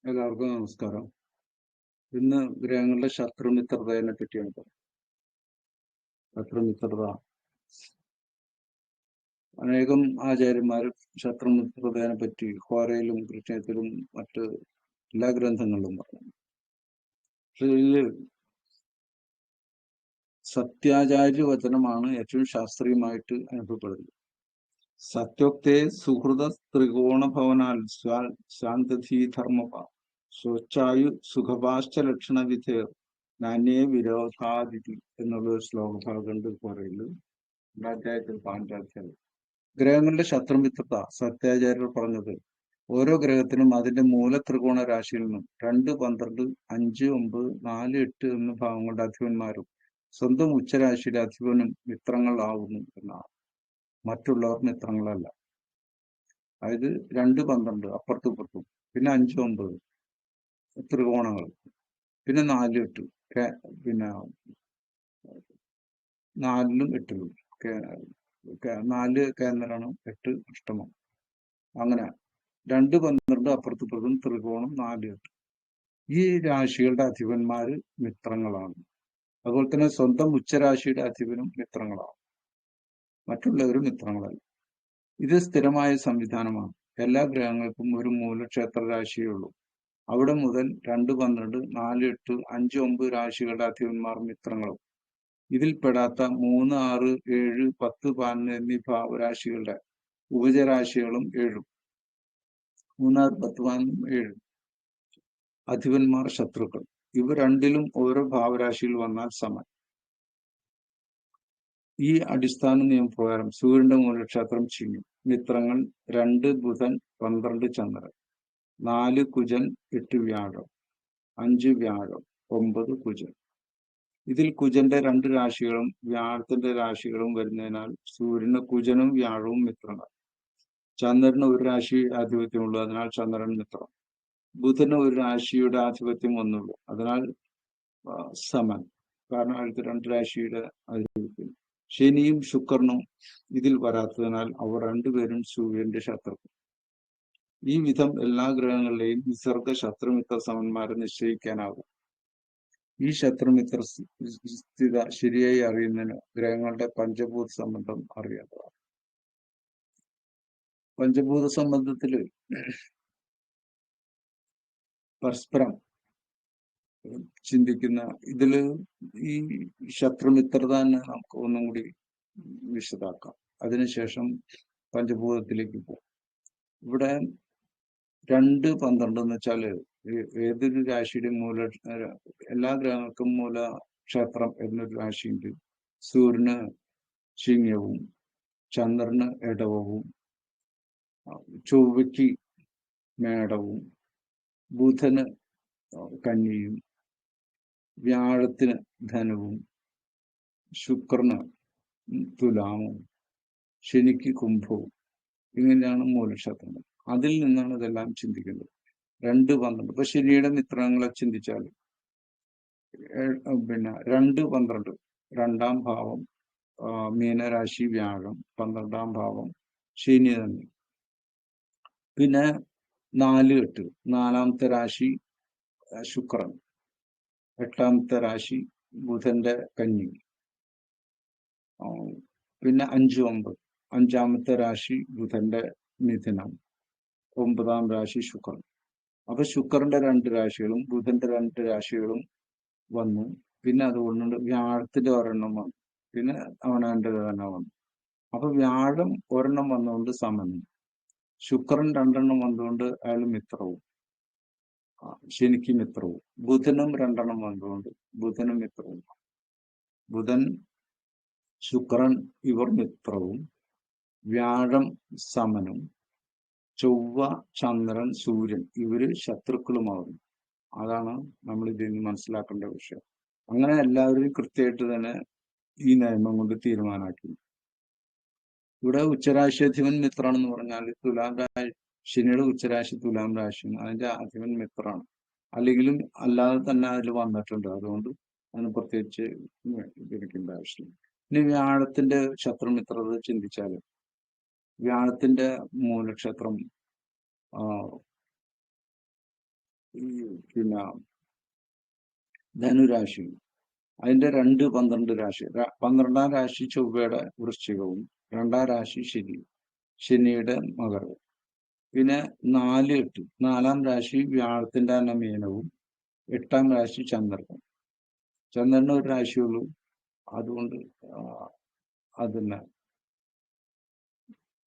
എല്ലാവർക്കും നമസ്കാരം. ഇന്ന് ഗ്രഹങ്ങളുടെ ശത്രുമിത്രതയെ പറ്റിയാണ് പറയുന്നത്. ശത്രുമിത്രത അനേകം ആചാര്യന്മാർ ശത്രുമിത്രതയെ പറ്റി ഹോരയിലും കൃഷ്ണത്തിലും മറ്റ് എല്ലാ ഗ്രന്ഥങ്ങളിലും പറഞ്ഞു. പക്ഷെ ഇതില് സത്യാചാര്യ വചനമാണ് ഏറ്റവും ശാസ്ത്രീയമായിട്ട് അനുഭവപ്പെടുന്നത്. സത്യോക്തേ സുഹൃത ത്രികോണ ഭവനാൽ ശാന്തധീ ധർമ്മപ സ്വച്ഛായു സുഖഭാശ്ച ലക്ഷണ വിധേർ നാന്യേ വിരോധാതിഥി എന്നുള്ള ഒരു ശ്ലോകഭാഗമുണ്ട് ഹോരയില്. അധ്യായത്തിൽ 5-ാം അധ്യായം. ഗ്രഹങ്ങളുടെ ശത്രുമിത്രത സത്യാചാര്യർ പറഞ്ഞത് ഓരോ ഗ്രഹത്തിനും അതിന്റെ മൂലത്രികോണ രാശിയിൽ നിന്നും 2, 12, 5, 9, 4, 8 എന്ന ഭാവങ്ങളുടെ അധിപന്മാരും സ്വന്തം ഉച്ചരാശിയുടെ അധിപനും മിത്രങ്ങളാവുന്നു എന്നാണ്. മറ്റുള്ളവർ മിത്രങ്ങളല്ല. അതായത് 2, 12 അപ്പുറത്തും ഇപ്പുറത്തും, പിന്നെ 5, 9 ത്രികോണങ്ങൾ, പിന്നെ 4, 8 പിന്നെ 4-ലും 8-ലും 4 കേന്ദ്രമാണ്, 8 അഷ്ടമം. അങ്ങനെ 2, 12 അപ്പുറത്തും ത്രികോണം 4, 8 ഈ രാശികളുടെ അധിപന്മാര് മിത്രങ്ങളാണ്. അതുപോലെ തന്നെ സ്വന്തം ഉച്ചരാശിയുടെ അധിപനും മിത്രങ്ങളാണ്. മറ്റുള്ളവരും മിത്രങ്ങളല്ല. ഇത് സ്ഥിരമായ സംവിധാനമാണ്. എല്ലാ ഗ്രഹങ്ങൾക്കും ഒരു മൂലക്ഷേത്ര രാശിയേ ഉള്ളൂ. അവിടെ മുതൽ 2, 12, 4, 8, 5, 9 രാശികളുടെ അധിപന്മാർ മിത്രങ്ങളും ഇതിൽ പെടാത്ത 3, 6, 7, 10, 11 എന്നീ ഭാവരാശികളുടെ ഉപജരാശികളും 7, 3, 6, 10, 11, 7 അധിപന്മാർ ശത്രുക്കൾ. ഇവ രണ്ടിലും ഓരോ ഭാവരാശിയിൽ വന്നാൽ സമം. ഈ അടിസ്ഥാന നിയമപ്രകാരം സൂര്യന്റെ മൂലക്ഷേത്രം ചിഹ്നം. മിത്രങ്ങൾ 2 ബുധൻ, 12 ചന്ദ്രൻ, 4 കുജൻ, 8 വ്യാഴം, 5 വ്യാഴം, 9 കുജൻ. ഇതിൽ കുജന്റെ 2 രാശികളും വ്യാഴത്തിന്റെ രാശികളും വരുന്നതിനാൽ സൂര്യന് കുജനും വ്യാഴവും മിത്രങ്ങൾ. ചന്ദ്രന് ഒരു രാശി ആധിപത്യമുള്ളൂ, അതിനാൽ ചന്ദ്രൻ മിത്രം. ബുധന് ഒരു രാശിയുടെ ആധിപത്യം ഒന്നുള്ളൂ, അതിനാൽ സമൻ, കാരണം അടുത്ത 2 രാശിയുടെ ആധിപത്യം. ശനിയും ശുക്രനും ഇതിൽ വരാത്തതിനാൽ അവർ രണ്ടുപേരും സൂര്യന്റെ ശത്രുക്കൾ. ഈ വിധം എല്ലാ ഗ്രഹങ്ങളിലെയും വിസർഗ ശത്രുമിത്ര സമന്മാരെ നിശ്ചയിക്കാനാകും. ഈ ശത്രുമിത്ര സ്ഥിത ശരിയായി അറിയുന്നതിന് ഗ്രഹങ്ങളുടെ പഞ്ചഭൂത സംബന്ധം അറിയേണ്ടതാണ്. പഞ്ചഭൂത സംബന്ധത്തില് പരസ്പരം ചിന്തിക്കുന്ന ഇതില് ഈ ശത്രുമിത്രത തന്നെ നമുക്ക് ഒന്നും കൂടി വിശദാക്കാം. അതിനുശേഷം പഞ്ചഭൂതത്തിലേക്ക് പോകും. ഇവിടെ 2, 12 എന്ന് വെച്ചാല് ഏതൊരു രാശിയുടെ എല്ലാ ഗ്രഹങ്ങൾക്കും മൂലക്ഷേത്രം എന്നൊരു രാശിയുണ്ട്. സൂര്യന് ചിങ്ങവും, ചന്ദ്രന് ഇടവവും, ചൊവ്വയ്ക്ക് മേടവും, ബുധന് കന്നിയും, വ്യാഴത്തിന് ധനുവും, ശുക്രന് തുലാമും, ശനിക്ക് കുംഭവും. ഇങ്ങനെയാണ് മൂലക്ഷേത്രങ്ങൾ. അതിൽ നിന്നാണ് ഇതെല്ലാം ചിന്തിക്കുന്നത്. 2, 12 ഇപ്പൊ ശനിയുടെ മിത്രങ്ങളെ ചിന്തിച്ചാൽ പിന്നെ 2, 12 2-ാം ഭാവം മീനരാശി വ്യാഴം, 12-ാം ഭാവം ശനി തന്നെ. പിന്നെ 4, 8 4-ാമത്തെ രാശി ശുക്രൻ, 8-ാമത്തെ രാശി ബുധന്റെ കന്നി. പിന്നെ 5, 9 5-ാമത്തെ രാശി ബുധന്റെ മിഥുനം, 9-ാം രാശി ശുക്രൻ. അപ്പൊ ശുക്രന്റെ 2 രാശികളും ബുധന്റെ 2 രാശികളും വന്നു. പിന്നെ അതുകൊണ്ട് വ്യാഴത്തിന്റെ ഒരെണ്ണം വന്നു, പിന്നെ അവനവന്റെ തന്നെ വന്നു. അപ്പൊ വ്യാഴം ഒരെണ്ണം വന്നുകൊണ്ട് സമനും, ശുക്രൻ 2 വന്നുകൊണ്ട് അയാൾ മിത്രവും, ശനിക്ക് മിത്രവും. ബുധനും 2 വന്നുകൊണ്ട് ബുധനും മിത്രവും. ബുധൻ, ശുക്രൻ ഇവർ മിത്രവും, വ്യാഴം സമനും, ചൊവ്വ, ചന്ദ്രൻ, സൂര്യൻ ഇവര് ശത്രുക്കളുമാകുന്നു. അതാണ് നമ്മൾ ഇതിൽ നിന്ന് മനസ്സിലാക്കേണ്ട വിഷയം. അങ്ങനെ എല്ലാവരും കൃത്യമായിട്ട് തന്നെ ഈ നിയമം കൊണ്ട് തീരുമാനമാക്കി. ഇവിടെ ഉച്ചരാശിയധിപൻ മിത്രാണെന്ന് പറഞ്ഞാൽ ശനിയുടെ ഉച്ചരാശി തുലാം രാശിയാണ്, അതിന്റെ അധിപൻ മിത്രാണ്. അല്ലെങ്കിലും അല്ലാതെ തന്നെ അതിൽ വന്നിട്ടുണ്ട്, അതുകൊണ്ട് അതിന് പ്രത്യേകിച്ച് ഇരിക്കേണ്ട ആവശ്യമില്ല. ഇനി വ്യാഴത്തിന്റെ ശത്രുമിത്രത ചിന്തിച്ചാൽ വ്യാഴത്തിന്റെ മൂലക്ഷേത്രം പിന്നെ ധനുരാശി, അതിന്റെ 2, 12 രാശി. 12ാം രാശി ചൊവ്വയുടെ വൃശ്ചികവും, 2ാം രാശി ശനിയുടെ മകരവും. പിന്നെ 4, 8, 4ാം രാശി വ്യാഴത്തിന്റെ തന്നെ മീനവും, 8ാം രാശി ചന്ദ്രനും. ചന്ദ്രന് ഒരു രാശിയുള്ളൂ, അതുകൊണ്ട് അതന്നെ.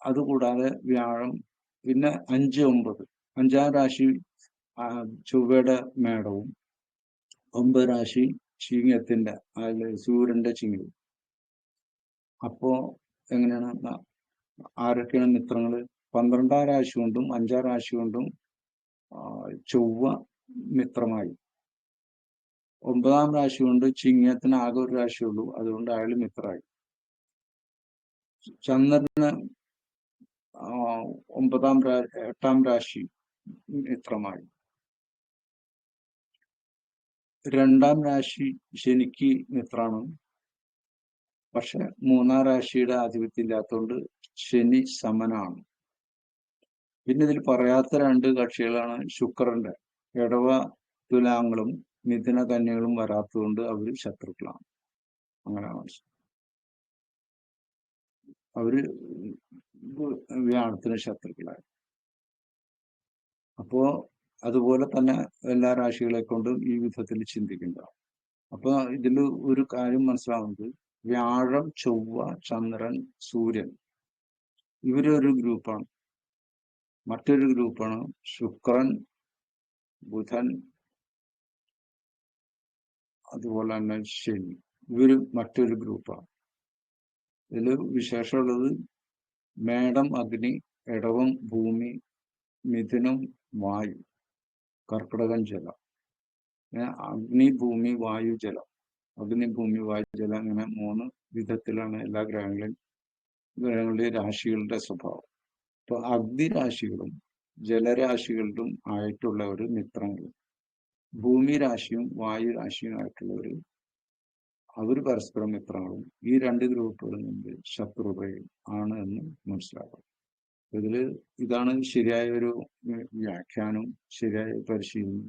അതുകൂടാതെ വ്യാഴം. പിന്നെ 5, 9, 5ാം രാശി ചൊവ്വയുടെ മേടവും, 9 രാശി ചിങ്ങത്തിന്റെ, അതിൽ സൂര്യന്റെ ചിങ്ങവും. അപ്പോ എങ്ങനെയാണ്, ആരൊക്കെയാണ് മിത്രങ്ങള്? 12ാം രാശി കൊണ്ടും 5ാം രാശി കൊണ്ടും ചൊവ്വ മിത്രമായി. 9ാം രാശി കൊണ്ട് ചിങ്ങത്തിന് ആകെ ഒരു രാശിയുള്ളൂ, അതുകൊണ്ട് അയാൾ മിത്രമായി. ചന്ദ്രന് 8ാം രാശി മിത്രമായി. 2ാം രാശി ശനിക്ക് മിത്രാണ്, പക്ഷെ 3ാം രാശിയുടെ ആധിപത്യം ഇല്ലാത്തതുകൊണ്ട് ശനി സമനാണ്. പിന്നെ ഇതിൽ പറയാത്ത 2 കക്ഷികളാണ് ശുക്രന്റെ. ഇടവ തുലാങ്ങളും മിഥുന കന്യകളും വരാത്തതുകൊണ്ട് അവർ ശത്രുക്കളാണ്. അങ്ങനെയാണ് അവര് വ്യാഴത്തിന് ശത്രുക്കളായി. അപ്പോ അതുപോലെ തന്നെ എല്ലാ രാശികളെ കൊണ്ടും ഈ വിധത്തിൽ ചിന്തിക്കേണ്ടതാണ്. അപ്പൊ ഇതിൽ ഒരു കാര്യം മനസ്സിലാവുന്നത്, വ്യാഴം, ചൊവ്വ, ചന്ദ്രൻ, സൂര്യൻ, ഇവരൊരു ഗ്രൂപ്പാണ്. മറ്റൊരു ഗ്രൂപ്പാണ് ശുക്രൻ, ബുധൻ, അതുപോലെ തന്നെ ശനി. ഇവര് മറ്റൊരു ഗ്രൂപ്പാണ്. ഇതിൽ വിശേഷമുള്ളത് മേടം അഗ്നി, ഇടവം ഭൂമി, മിഥുനം വായു, കർക്കിടകം ജലം. അഗ്നി, ഭൂമി, വായു, ജലം. അഗ്നി, ഭൂമി, വായു, ജലം, അങ്ങനെ 3 വിധത്തിലാണ് എല്ലാ ഗ്രഹങ്ങളുടെയും രാശികളുടെ സ്വഭാവം. അപ്പൊ അഗ്നി രാശികളും ജലരാശികളിലും ആയിട്ടുള്ളവർ മിത്രങ്ങളും, ഭൂമി രാശിയും വായു രാശിയും ആയിട്ടുള്ളവർ അവർ പരസ്പരം മിത്രങ്ങളും. ഈ 2 ഗ്രൂപ്പുകളിൽ നിന്ന് ശത്രുതയും ആണ് എന്ന് മനസ്സിലാക്കണം. ഇതാണ് ശരിയായ ഒരു വ്യാഖ്യാനം, ശരിയായ പരിശീലനം,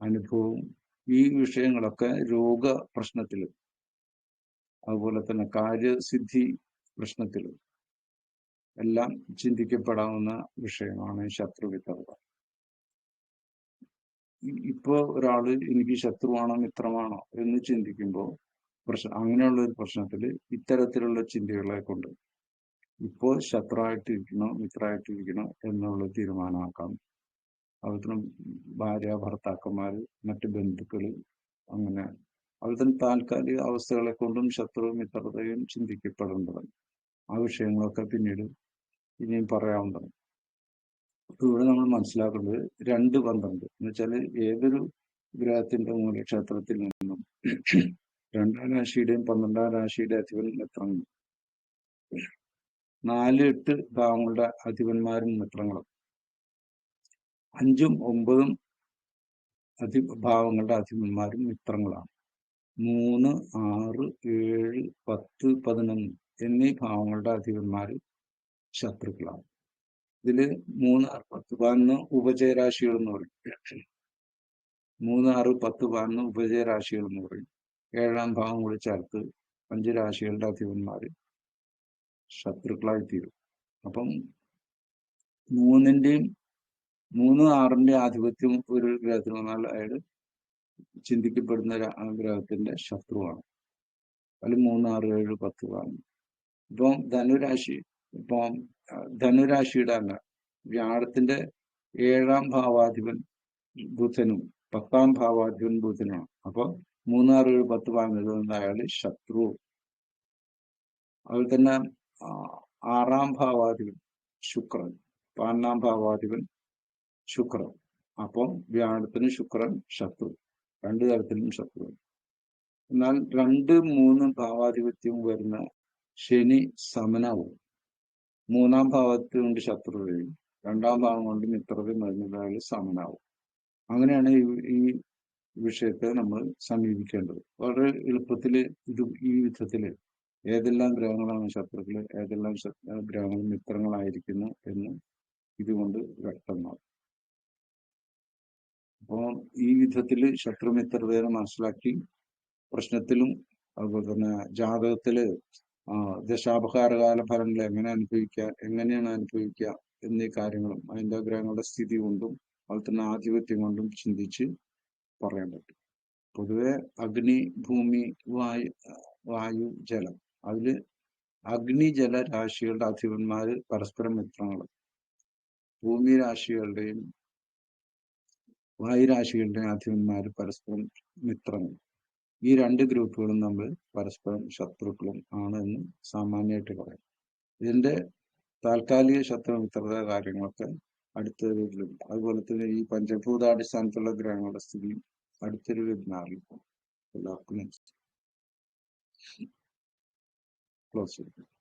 അനുഭവവും. ഈ വിഷയങ്ങളൊക്കെ രോഗ പ്രശ്നത്തിലും അതുപോലെ തന്നെ കാര്യസിദ്ധി പ്രശ്നത്തിലും എല്ലാം ചിന്തിക്കപ്പെടാവുന്ന വിഷയമാണ് ശത്രുവിത്തർക്ക. ഇപ്പോ ഒരാള് എനിക്ക് ശത്രുവാണോ മിത്രമാണോ എന്ന് ചിന്തിക്കുമ്പോൾ അങ്ങനെയുള്ള ഒരു പ്രശ്നത്തിൽ ഇത്തരത്തിലുള്ള ചിന്തകളെ കൊണ്ട് ഇപ്പോൾ ശത്രുവായിട്ടിരിക്കണോ മിത്രമായിട്ടിരിക്കണോ എന്നുള്ള തീരുമാനമാക്കാം. അതുപോലെ ഭാര്യ, ഭർത്താക്കന്മാർ, മറ്റ് ബന്ധുക്കൾ, അങ്ങനെ അതുപോലെ താൽക്കാലിക അവസ്ഥകളെ കൊണ്ടും ശത്രു മിത്രതയും ചിന്തിക്കപ്പെടേണ്ടതാണ്. ആ വിഷയങ്ങളൊക്കെ പിന്നീട് ഇനിയും പറയാവുന്നതാണ്. അപ്പൊ ഇവിടെ നമ്മൾ മനസ്സിലാക്കുന്നത് 2, 12 എന്ന് വെച്ചാൽ ഏതൊരു ഗ്രഹത്തിന്റെ മൂലക്ഷേത്രത്തിൽ നിന്നും 2ാം രാശിയുടെയും 12ാം രാശിയുടെ അധിപൻ മിത്രങ്ങൾ, 4, 8 ഭാവങ്ങളുടെ അധിപന്മാരും മിത്രങ്ങളും, 5ഉം 9ഉം ഭാവങ്ങളുടെ അധിപന്മാരും മിത്രങ്ങളാണ്. 3, 6, 7, 10, 11 എന്നീ ഭാവങ്ങളുടെ അധിപന്മാര് ശത്രുക്കളാണ്. ഇതില് 3, 6, 10, 11 ഉപജയരാശികൾ എന്ന് പറയും. 3, 6, 10, 11 ഉപജയരാശികൾ എന്ന് പറയും. 7ാം ഭാവം കൂടി ചേർത്ത് 5 രാശികളുടെ അധിപന്മാര് ശത്രുക്കളായി തീരും. അപ്പം 3, 6ന്റെ ആധിപത്യം ഒരു ഗ്രഹത്തിന് വന്നാൽ അയാൾ ചിന്തിക്കപ്പെടുന്ന ഗ്രഹത്തിന്റെ ശത്രുവാണ്. അതിൽ 3, 6, 7, 10 കാണും. ഇപ്പം ധനുരാശിയുടെ തന്നെ വ്യാഴത്തിന്റെ 7ാം ഭാവാധിപൻ ബുധനും 10ാം ഭാവാധിപൻ ബുധനുമാണ്. അപ്പൊ 3, 6, 7, 10 പറഞ്ഞത് അയാൾ ശത്രു. അതുപോലെ തന്നെ 6ാം ഭാവാധിപൻ ശുക്രൻ, 12ാം ഭാവാധിപൻ ശുക്രൻ. അപ്പം വ്യാഴത്തിന് ശുക്രൻ ശത്രു, 2 തരത്തിലും ശത്രു. എന്നാൽ 2, 3 ഭാവാധിപത്യം വരുന്ന ശനി സമനാവും. 3ാം ഭാവത്തിൽ കൊണ്ട് ശത്രുതയും 2ാം ഭാവം കൊണ്ട് മിത്രതയും വരുന്നതായാലും സമനാവും. അങ്ങനെയാണ് ഈ വിഷയത്തെ നമ്മൾ സമീപിക്കേണ്ടത്. വളരെ എളുപ്പത്തിൽ ഈ വിധത്തില് ഏതെല്ലാം ഗ്രഹങ്ങളാണ് ശത്രുക്കൾ, ഏതെല്ലാം ഗ്രഹങ്ങൾ മിത്രങ്ങളായിരിക്കുന്നു എന്ന് ഇതുകൊണ്ട് വ്യക്തമാകും. അപ്പോൾ ഈ വിധത്തില് ശത്രുമിത്രതയെ മനസ്സിലാക്കി പ്രശ്നത്തിലും അതുപോലെ തന്നെ ജാതകത്തില് ദശാപഹാരകാല ഫലങ്ങൾ എങ്ങനെയാണ് അനുഭവിക്കുക എന്നീ കാര്യങ്ങളും അതിന്റെ ഗ്രഹങ്ങളുടെ സ്ഥിതി കൊണ്ടും അതുപോലെ തന്നെ ആധിപത്യം കൊണ്ടും ചിന്തിച്ച് പറയാൻ പറ്റും. പൊതുവെ അഗ്നി, ഭൂമി, വായു, ജലം, അതില് അഗ്നി ജല രാശികളുടെ അധിപന്മാര് പരസ്പരം മിത്രങ്ങൾ, ഭൂമി രാശികളുടെയും വായുരാശികളുടെയും അധിപന്മാര് പരസ്പരം മിത്രങ്ങൾ. ഈ രണ്ട് ഗ്രൂപ്പുകളും നമ്മൾ പരസ്പരം ശത്രുക്കളും ആണ് എന്ന് സാമാന്യമായിട്ട് പറയാം. ഇതിന്റെ താൽക്കാലിക ശത്രുമിത്രത കാര്യങ്ങളൊക്കെ അടുത്ത വീട്ടിലും അതുപോലെ തന്നെ ഈ പഞ്ചഭൂതാടിസ്ഥാനത്തുള്ള ഗ്രഹങ്ങളുടെ സ്ഥിതിയും അടുത്തൊരു വെബിനാറിൽ എല്ലാവർക്കും ക്ലോസ് ചെയ്യും.